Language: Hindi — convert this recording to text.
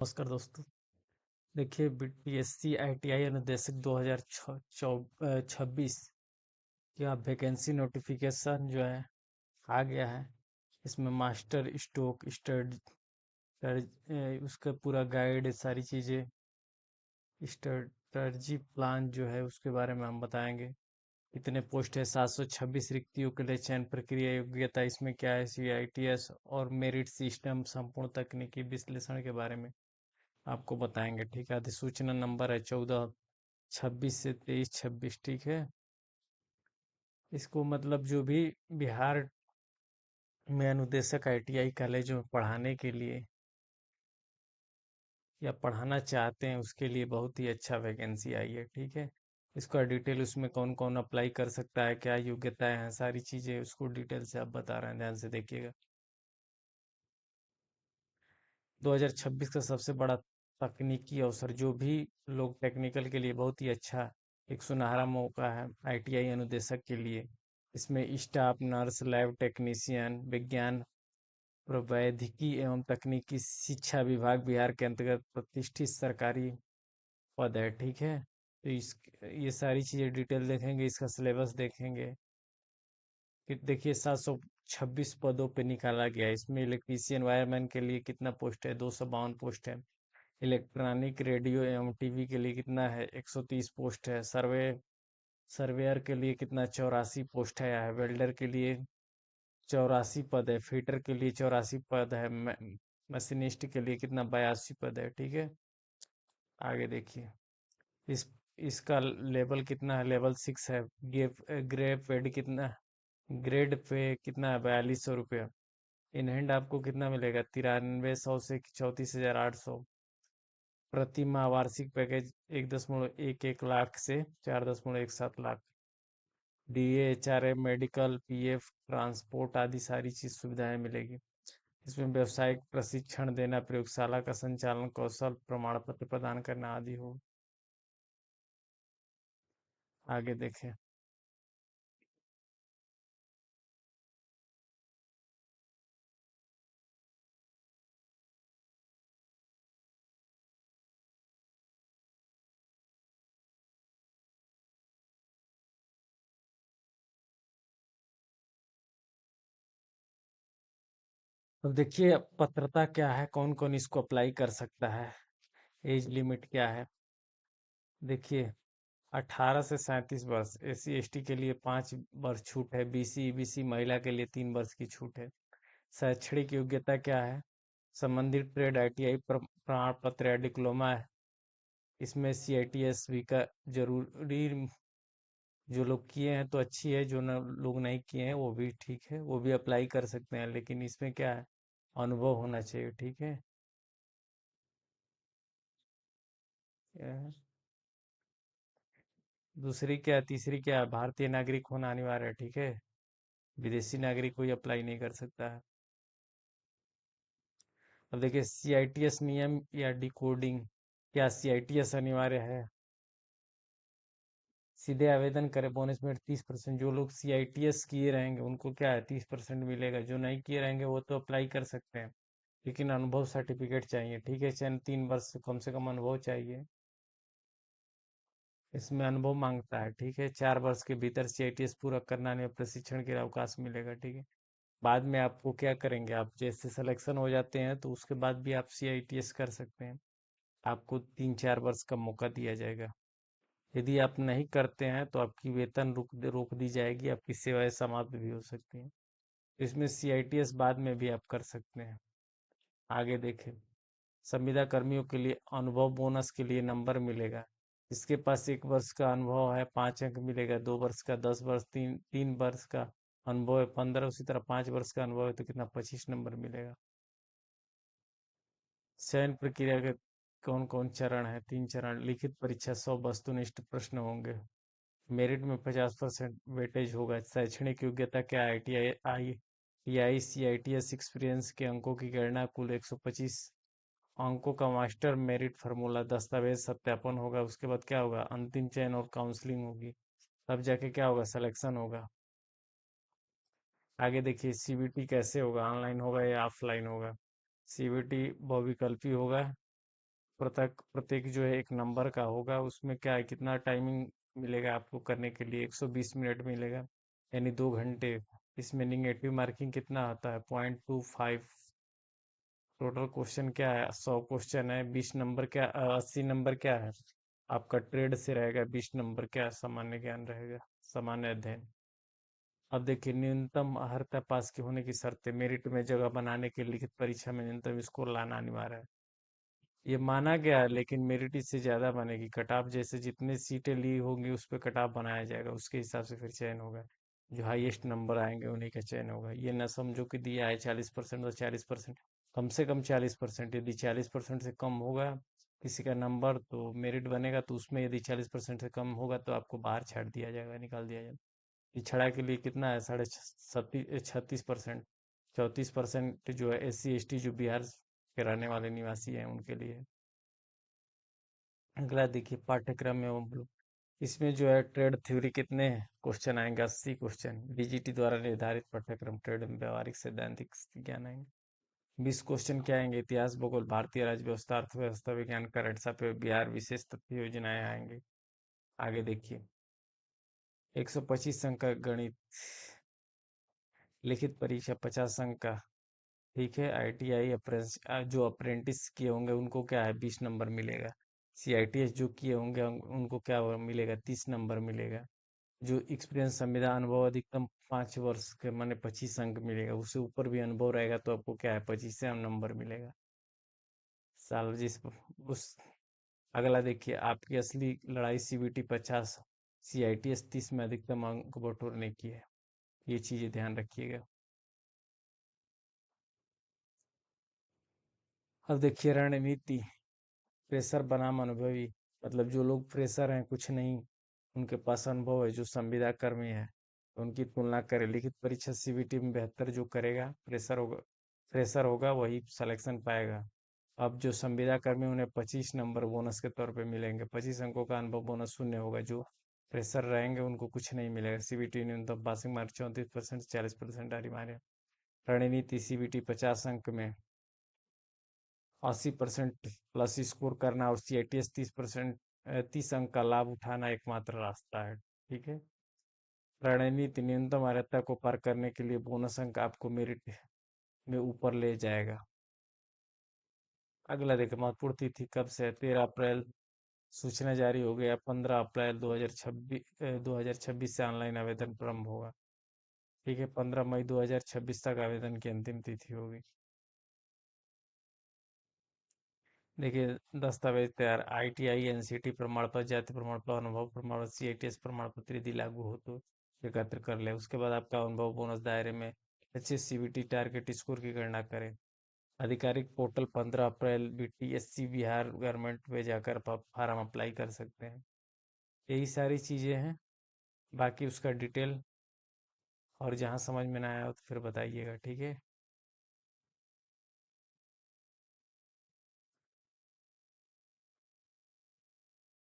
नमस्कार दोस्तों। देखिए बीपीएससी आईटीआई अनुदेशक 2026 का वैकेंसी नोटिफिकेशन जो है आ गया है। इसमें मास्टर स्ट्रोक उसका पूरा गाइड सारी चीज़ें स्ट्रेटजी प्लान जो है उसके बारे में हम बताएंगे। इतने पोस्ट है 726 रिक्तियों के लिए चयन प्रक्रिया योग्यता इसमें क्या है सीआईटीएस और मेरिट सिस्टम संपूर्ण तकनीकी विश्लेषण के बारे में आपको बताएंगे। ठीक है, अधिसूचना नंबर है 14/26 से 23/26। ठीक है, इसको मतलब जो भी बिहार में अनुदेशक आईटीआई कॉलेज में पढ़ाने के लिए या पढ़ाना चाहते हैं उसके लिए बहुत ही अच्छा वैकेंसी आई है। ठीक है, इसका डिटेल उसमें कौन कौन अप्लाई कर सकता है, क्या योग्यताएं हैं, सारी चीजें उसको डिटेल से आप बता रहे हैं, ध्यान से देखिएगा। 2026 का सबसे बड़ा तकनीकी अवसर, जो भी लोग टेक्निकल के लिए बहुत ही अच्छा एक सुनहरा मौका है आईटीआई अनुदेशक के लिए। इसमें स्टाफ नर्स, लैब टेक्नीशियन, विज्ञान प्रौद्योगिकी एवं तकनीकी शिक्षा विभाग बिहार के अंतर्गत प्रतिष्ठित सरकारी पद है। ठीक है, तो इस ये सारी चीजें डिटेल देखेंगे, इसका सिलेबस देखेंगे कि देखिए 726 पदों पे निकाला गया है। इसमें इलेक्ट्रीशियन वायरमैन के लिए कितना पोस्ट है, 252 पोस्ट है। इलेक्ट्रॉनिक रेडियो एवं टीवी के लिए कितना है, 130 पोस्ट है। सर्वेयर के लिए कितना, 84 पोस्ट है। वेल्डर के लिए 84 पद है। फिटर के लिए 84 पद है। मशीनिस्ट के लिए कितना, 82 पद है। ठीक है, आगे देखिए। इस इसका लेवल कितना है, लेवल 6 है। ग्रेड पेड कितना, ग्रेड पे कितना है, 4200 रुपया। इन हैंड आपको कितना मिलेगा, 9300 से 34,800 प्रति माह। वार्षिक पैकेज 1.11 लाख से 4.17 lakh. DA, HRA, medical, PF, transport आदि सारी चीज सुविधाएं मिलेगी। इसमें व्यावसायिक प्रशिक्षण देना, प्रयोगशाला का संचालन, कौशल प्रमाण पत्र प्रदान करना आदि हो। आगे देखें। अब देखिए पात्रता क्या है, कौन कौन इसको अप्लाई कर सकता है, एज लिमिट क्या है। देखिए 18 से 37 वर्ष एससी एसटी के लिए 5 वर्ष छूट है। बीसी ईबीसी महिला के लिए 3 वर्ष की छूट है। शैक्षणिक योग्यता क्या है, संबंधित ट्रेड आईटीआई प्रमाण पत्र या डिप्लोमा है। इसमें सीआईटीएस भी का जरूरी, जो लोग किए हैं तो अच्छी है, जो लोग नहीं किए हैं वो भी ठीक है, वो भी अप्लाई कर सकते हैं, लेकिन इसमें क्या है, अनुभव होना चाहिए। ठीक है, दूसरी क्या है, तीसरी क्या है, भारतीय नागरिक होना अनिवार्य है। ठीक है, विदेशी नागरिक कोई अप्लाई नहीं कर सकता है। अब देखिए सीआईटीएस नियम या डिकोडिंग, क्या सीआईटीएस अनिवार्य है। सीधे आवेदन करें, बोनस में 30%। जो लोग सीआईटीएस किए रहेंगे उनको क्या है, 30% मिलेगा। जो नहीं किए रहेंगे वो तो अप्लाई कर सकते हैं, लेकिन अनुभव सर्टिफिकेट चाहिए। ठीक है, चाहे 3 वर्ष से कम अनुभव चाहिए। इसमें अनुभव मांगता है। ठीक है, 4 वर्ष के भीतर सीआईटीएस पूरा करना नहीं, प्रशिक्षण के लिए अवकाश मिलेगा। ठीक है, बाद में आपको क्या करेंगे, आप जैसे सिलेक्शन हो जाते हैं तो उसके बाद भी आप सीआईटीएस कर सकते हैं। आपको 3-4 वर्ष का मौका दिया जाएगा। यदि आप नहीं करते हैं तो आपकी वेतन रोक दी जाएगी, आपकी सेवाएं समाप्त भी हो सकती हैं। इसमें सीआईटीएस बाद में भी आप कर सकते हैं। आगे देखें। संविदा कर्मियों के लिए अनुभव बोनस के लिए नंबर मिलेगा। इसके पास 1 वर्ष का अनुभव है, 5 अंक मिलेगा। 2 वर्ष का 10, तीन 3 वर्ष का अनुभव है 15। उसी तरह 5 वर्ष का अनुभव है तो कितना, 25 नंबर मिलेगा। चयन प्रक्रिया के कौन कौन चरण है, 3 चरण। लिखित परीक्षा, 100 वस्तुनिष्ठ प्रश्न होंगे। मेरिट में 50% वेटेज होगा। शैक्षणिक योग्यता क्या, I T I T I C I T S experience के अंकों की गणना, कुल 125 अंकों का मास्टर मेरिट फार्मूला। दस्तावेज सत्यापन होगा, उसके बाद क्या होगा, अंतिम चयन और काउंसलिंग होगी, तब जाके क्या होगा, सिलेक्शन होगा। आगे देखिए सीबीटी कैसे होगा, ऑनलाइन होगा या ऑफलाइन होगा। सीबीटी बहुविकल्पी होगा, प्रत्येक प्रत्येक जो है एक नंबर का होगा, उसमें क्या है, कितना टाइमिंग मिलेगा आपको करने के लिए, 120 मिनट मिलेगा, यानी 2 घंटे। इसमें निगेटिव मार्किंग कितना आता है, 0.25। टोटल क्वेश्चन क्या है, 100 क्वेश्चन है, 20 नंबर क्या, 80 नंबर क्या है आपका ट्रेड से रहेगा, 20 नंबर क्या सामान्य ज्ञान रहेगा, सामान्य अध्ययन। अब देखिए, न्यूनतम अर्हता पास की होने की शर्तें, मेरिट में जगह बनाने के लिए लिखित परीक्षा में न्यूनतम स्कोर लाना अनिवार्य है। ये माना गया है, लेकिन मेरिट इससे ज्यादा बनेगी, कट ऑफ जैसे जितने सीटें ली होंगी उस पर कट ऑफ बनाया जाएगा, उसके हिसाब से फिर चयन होगा। जो हाईएस्ट नंबर आएंगे उन्हीं का चयन होगा। ये न समझो कि दिया है 40% तो 40%, कम से कम 40%। यदि 40% से कम होगा किसी का नंबर तो मेरिट बनेगा, तो उसमें यदि 40% से कम होगा तो आपको बाहर छाड़ दिया जाएगा, निकाल दिया जाएगा। पिछड़ा के लिए कितना है, 36%। 34% जो है SC ST जो बिहार के रहने वाले निवासी हैं उनके लिए। अगला देखिए, पाठ्यक्रम में हम लोग इसमें जो है ट्रेड थ्योरी कितने क्वेश्चन आएंगे, 80 क्वेश्चन। DGT द्वारा निर्धारित पाठ्यक्रम ट्रेड में व्यावहारिक सैद्धांतिक ज्ञान आएंगे। 20 क्वेश्चन क्या आएंगे, इतिहास भूगोल भारतीय राज्य व्यवस्था अर्थव्यवस्था विज्ञान करंट अफेयर बिहार विशेष तथ्य योजनाएं आएंगे। आगे देखिए, 125 अंक का गणित, लिखित परीक्षा 50 अंक का। ठीक है, ITI जो अप्रेंटिस किए होंगे उनको क्या है, 20 नंबर मिलेगा। CITS जो किए होंगे उनको क्या मिलेगा, 30 नंबर मिलेगा। जो एक्सपीरियंस संविदा अनुभव अधिकतम 5 वर्ष के माने 25 अंक मिलेगा, उससे ऊपर भी अनुभव रहेगा तो आपको क्या है, 25 नंबर मिलेगा साल जिस उस। अगला देखिए, आपकी असली लड़ाई CBT 50, CITS 30 में अधिकतम अंक बटोरने की है। ये चीजें ध्यान रखिएगा। अब देखिए, रणनीति, फ्रेशर बनाम अनुभवी, मतलब जो लोग फ्रेशर हैं, कुछ नहीं उनके पास अनुभव है, जो संविदा कर्मी है, उनकी तुलना करें। लिखित परीक्षा CBT में 72 जो करेगा, फ्रेशर होगा वही सिलेक्शन पाएगा। अब जो संविदा कर्मी उन्हें 25 नंबर बोनस के तौर पे मिलेंगे, 25 अंकों का अनुभव बोनस शून्य होगा। जो फ्रेशर रहेंगे उनको कुछ नहीं मिलेगा। CBT न्यूनतम पासिंग मार्क 34% 40% अनिवार्य। रणनीति, CBT 50 अंक में 80% प्लस स्कोर करना, और CITS 30%, 30 अंक का लाभ उठाना एकमात्र रास्ता है। ठीक है, रणनीति न्यूनतम अर्हता को पार करने के लिए बोनस अंक आपको मेरिट में ऊपर ले जाएगा। अगला देखिए, महत्वपूर्ण तिथि कब से है, 13 अप्रैल। सूचना जारी हो गया, 15 अप्रैल 2026 से ऑनलाइन आवेदन प्रारंभ होगा। ठीक है, 15 मई 2026 तक आवेदन की अंतिम तिथि होगी। देखिए, दस्तावेज तैयार, ITI NCT प्रमाण पत्र, जाति प्रमाण पत्र, अनुभव प्रमाण पत्र, CITS प्रमाण पत्र यदि लागू हो तो एकत्र कर ले। उसके बाद आपका अनुभव बोनस दायरे में अच्छे CBT टारगेट स्कोर की गणना करें। आधिकारिक पोर्टल 15 अप्रैल BTSC बिहार गवर्नमेंट में जाकर आप फॉर्म अप्लाई कर सकते हैं। यही सारी चीज़ें हैं, बाकी उसका डिटेल और जहाँ समझ में ना आया हो तो फिर बताइएगा। ठीक है।